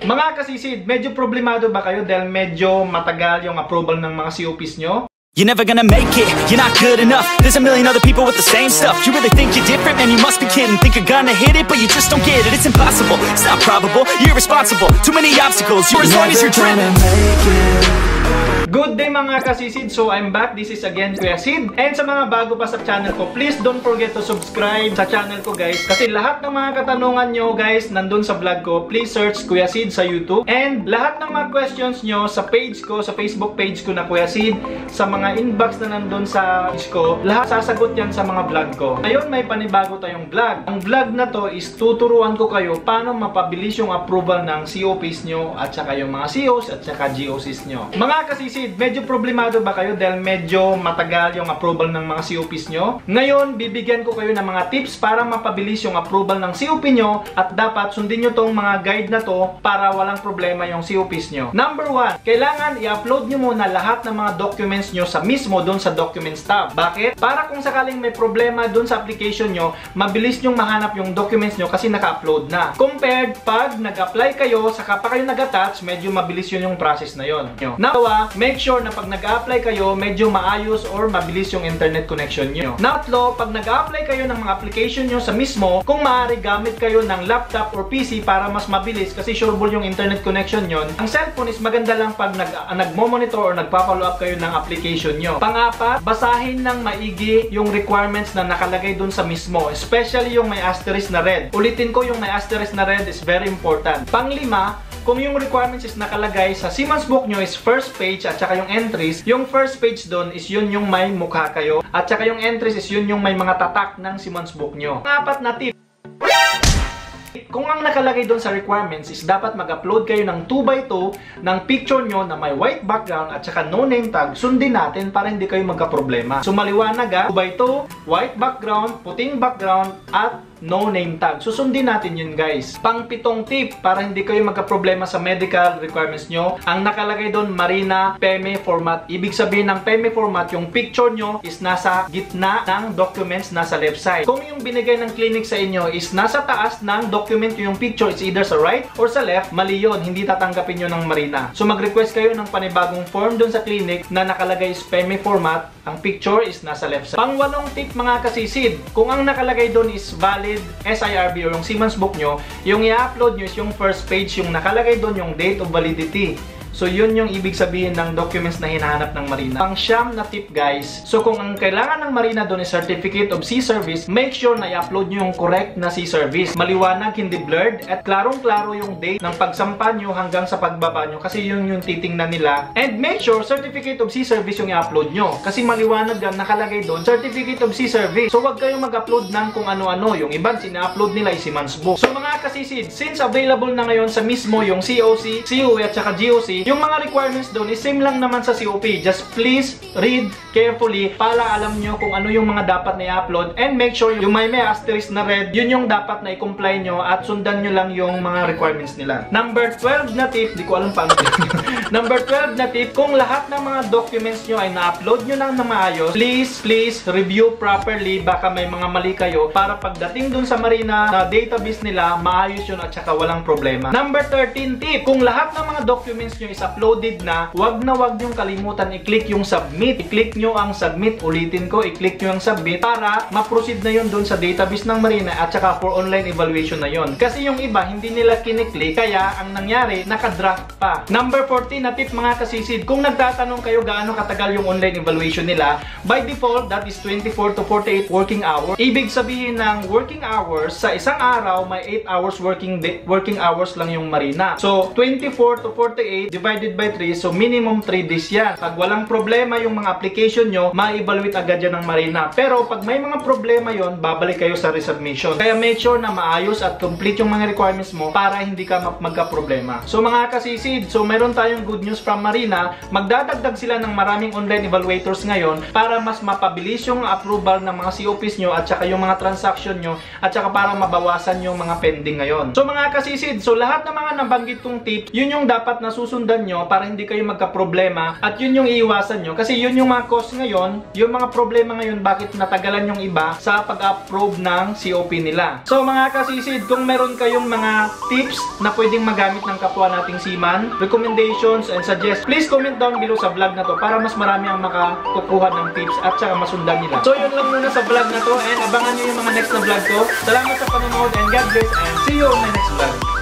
Mga kasisid, medyo problemado ba kayo dahil medyo matagal yung approval ng mga COPs nyo? You're never gonna make it, you're not good enough. There's a million other people with the same stuff. You really think you're different? Man, you must be kidding. Think you're gonna hit it, but you just don't get it. It's impossible, it's not probable, you're irresponsible. Too many obstacles, you're as long as you're dreaming. Good day mga kasisid! So I'm back, this is again Kuya Sid. And sa mga bago pa sa channel ko, please don't forget to subscribe sa channel ko guys. Kasi lahat ng mga katanungan nyo guys, nandun sa vlog ko. Please search Kuya Sid sa YouTube. And lahat ng mga questions nyo sa page ko, sa Facebook page ko na Kuya Sid, sa mga inbox na nandun sa page ko, lahat sasagot yan sa mga vlog ko. Ngayon may panibago tayong vlog. Ang vlog na to is tuturuan ko kayo paano mapabilis yung approval ng COPs nyo at saka yung mga COs at saka GOCs nyo. Mga kasisid, medyo problemado ba kayo dahil medyo matagal yung approval ng mga COPs nyo? Ngayon, bibigyan ko kayo ng mga tips para mapabilis yung approval ng COP nyo at dapat sundin nyo tong mga guide na to para walang problema yung COPs nyo. Number 1, kailangan i-upload nyo muna lahat ng mga documents nyo sa mismo doon sa Documents tab. Bakit? Para kung sakaling may problema doon sa application nyo, mabilis nyong mahanap yung documents nyo kasi naka-upload na. Compared pag nag-apply kayo, saka pa kayo nag-attach, medyo mabilis yun yung process na yun. Now, make sure na pag nag-apply kayo, medyo maayos or mabilis yung internet connection nyo. Now, pag nag-apply kayo ng mga application nyo sa mismo, kung maaari gamit kayo ng laptop or PC para mas mabilis kasi sureball yung internet connection nyo. Ang cellphone is maganda lang pag nag-monitor or nagpa-follow up kayo ng application nyo. Pang-apat, basahin ng maigi yung requirements na nakalagay dun sa mismo, especially yung may asterisk na red. Ulitin ko, yung may asterisk na red is very important. Pang-lima, kung yung requirements is nakalagay sa Siemens book nyo is first page at saka yung entries, yung first page doon is yun yung may mukha kayo at saka yung entries is yun yung may mga tatak ng Siemens book nyo. Apat na tip. Kung ang nakalagay doon sa requirements is dapat mag-upload kayo ng 2x2 ng picture nyo na may white background at saka no name tag, sundin natin para hindi kayo magka-problema. So maliwanag 2x2, white background, puting background at no name tag. Susundin natin yun guys. Pang-pitong tip para hindi kayo magka-problema sa medical requirements nyo. Ang nakalagay doon, Marina PME format. Ibig sabihin ng PME format, yung picture nyo is nasa gitna ng documents, nasa left side. Kung yung binigay ng clinic sa inyo is nasa taas ng document yung picture is either sa right or sa left, mali yun. Hindi tatanggapin nyo ng Marina. So mag-request kayo ng panibagong form doon sa clinic na nakalagay is PME format. Ang picture is nasa left side. Pang-walong tip mga kasisid, kung ang nakalagay doon is valid SIRB or yung Siemens book nyo, yung i-upload nyo is yung first page, yung nakalagay doon yung date of validity. So yun yung ibig sabihin ng documents na hinahanap ng Marina. Pang-siyam na tip guys, so kung ang kailangan ng Marina doon is Certificate of C-Service, make sure na i-upload nyo yung correct na C-Service. Maliwanag, hindi blurred, at klarong-klaro yung date ng pagsampa nyo hanggang sa pagbaba nyo kasi yun yung titingnan nila. And make sure Certificate of C-Service yung i-upload nyo kasi maliwanag ang nakalagay doon, Certificate of C-Service. So wag kayong mag-upload ng kung ano-ano. Yung iba, sina-upload nila is Siemens book. So mga kasisid, since available na ngayon sa mismo yung COC, COE at saka GOC, yung mga requirements doon is same lang naman sa COP. Just please read carefully para alam nyo kung ano yung mga dapat na i-upload and make sure yung may asterisk na red, yun yung dapat na i-comply nyo at sundan nyo lang yung mga requirements nila. Number 12 na tip, di ko alam paano Number 12 na tip, kung lahat ng mga documents nyo ay na-upload nyo lang na maayos, please review properly. Baka may mga mali kayo para pagdating dun sa Marina na database nila, maayos yun at saka walang problema. Number 13 tip, kung lahat ng mga documents nyo is uploaded na, wag yung kalimutan i-click yung submit. I-click nyo ang submit. Ulitin ko, i-click nyo ang submit para ma-proceed na yun dun sa database ng Marina at saka for online evaluation na yun. Kasi yung iba, hindi nila kiniklik, kaya ang nangyari, nakadraft pa. Number 14 na tip mga kasisid, kung nagtatanong kayo gaano katagal yung online evaluation nila, by default, that is 24 to 48 working hours. Ibig sabihin ng working hours, sa isang araw, may 8 hours working hours lang yung Marina. So, 24 to 48 divided by 3, so minimum 3 days yan. Pag walang problema yung mga application nyo, ma-evaluate agad yan ng Marina. Pero pag may mga problema yon, babalik kayo sa resubmission. Kaya make sure na maayos at complete yung mga requirements mo para hindi ka magka-problema. So mga kasisid, so meron tayong good news from Marina. Magdadagdag sila ng maraming online evaluators ngayon para mas mapabilis yung approval ng mga COPs nyo at saka yung mga transaction nyo at saka para mabawasan yung mga pending ngayon. So mga kasisid, so lahat ng mga nabanggit kong tips, yun yung dapat na susundan masundan nyo para hindi kayo magka-problema, at yun yung iiwasan nyo kasi yun yung mga cause ngayon, yung mga problema ngayon bakit natagalan yung iba sa pag-approve ng COP nila. So mga kasisid, kung meron kayong mga tips na pwedeng magamit ng kapwa nating seaman, recommendations and suggest, please comment down below sa vlog na to para mas marami ang makakukuha ng tips at saka masundan nila. So yun lang muna sa vlog na to, and abangan nyo yung mga next na vlog ko. Salamat sa panonood and God bless, and see you on my next vlog.